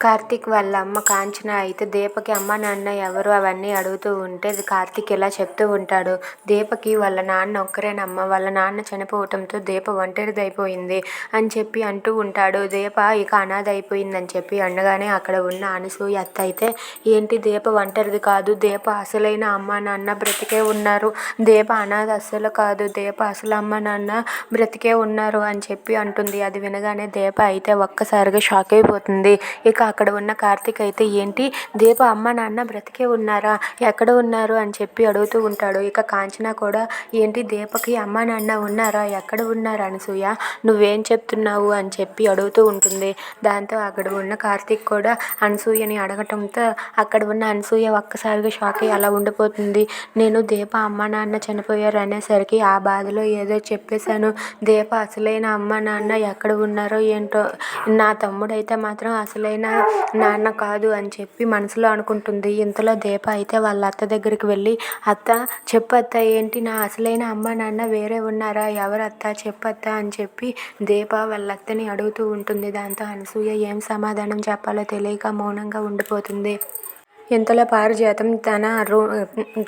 కార్తీక్ వాళ్ళ అమ్మ కాంచన అయితే దీపకి అమ్మ నాన్న ఎవరు అవన్నీ అడుగుతూ ఉంటే కార్తీక్ ఇలా చెప్తూ ఉంటాడు. దీపకి వాళ్ళ నాన్న ఒక్కరేనమ్మ, వాళ్ళ నాన్న చనిపోవటంతో దీప ఒంటరిదైపోయింది అని చెప్పి అంటూ ఉంటాడు. దీప ఇక అనాథ అయిపోయిందని చెప్పి అనగానే అక్కడ ఉన్న అనసూయ అత్త అయితే ఏంటి దీప ఒంటరిది కాదు, దీప అసలైన అమ్మ నాన్న బ్రతికే ఉన్నారు, దీప అనాథ అస్సలు కాదు, దీప అసలు అమ్మ నాన్న బ్రతికే ఉన్నారు అని చెప్పి అంటుంది. అది వినగానే దీప అయితే ఒక్కసారిగా షాక్ అయిపోతుంది. ఇక అక్కడ ఉన్న కార్తీక్ అయితే ఏంటి దీప అమ్మ నాన్న బ్రతికే ఉన్నారా, ఎక్కడ ఉన్నారు అని చెప్పి అడుగుతూ ఉంటాడు. ఇక కాంచన కూడా ఏంటి దీపకి అమ్మ నాన్న ఉన్నారా, ఎక్కడ ఉన్నారు అనసూయ, నువ్వేం చెప్తున్నావు అని చెప్పి అడుగుతూ ఉంటుంది. దాంతో అక్కడ ఉన్న కార్తీక్ కూడా అనసూయని అడగటంతో అక్కడ ఉన్న అనసూయ ఒక్కసారిగా షాక్ అయ్యి అలా ఉండిపోతుంది. నేను దీప అమ్మ నాన్న చనిపోయారు అనేసరికి ఆ బాధలో ఏదో చెప్పేశాను, దీప అసలైన అమ్మ నాన్న ఎక్కడ ఉన్నారో ఏంటో, నా తమ్ముడైతే మాత్రం అసలైన నాన్న కాదు అని చెప్పి మనసులో అనుకుంటుంది. ఇంతలో దీప అయితే వాళ్ళ అత్త దగ్గరికి వెళ్ళి అత్త చెప్పత్త, ఏంటి నా అసలైన అమ్మ నాన్న వేరే ఉన్నారా, ఎవరత్త చెప్పత్త అని చెప్పి దీప వాళ్ళ అత్తని అడుగుతూ ఉంటుంది. దాంతో అనసూయ ఏం సమాధానం చెప్పాలో తెలియక మౌనంగా ఉండిపోతుంది. ఇంతలో పారిజాతం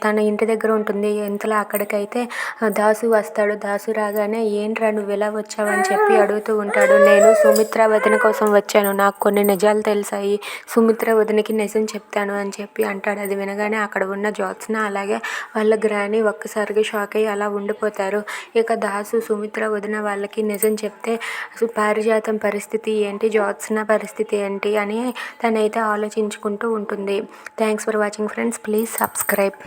తన ఇంటి దగ్గర ఉంటుంది. ఇంతలో అక్కడికైతే దాసు వస్తాడు. దాసు రాగానే ఏంట్రా నువ్వు ఇలా వచ్చావని చెప్పి అడుగుతూ ఉంటాడు. నేను సుమిత్ర వదిన కోసం వచ్చాను, నాకు కొన్ని నిజాలు తెలిసాయి, సుమిత్ర వదినకి నిజం చెప్తాను అని చెప్పి అంటాడు. అది వినగానే అక్కడ ఉన్న జ్యోత్స్న అలాగే వాళ్ళ గ్రాని ఒక్కసారిగా షాక్ అయ్యి అలా ఉండిపోతారు. ఇక దాసు సుమిత్ర వదిన వాళ్ళకి నిజం చెప్తే పారిజాతం పరిస్థితి ఏంటి, జ్యోత్స్న పరిస్థితి ఏంటి అని తనైతే ఆలోచించుకుంటూ ఉంటుంది. Thanks for watching friends, please subscribe.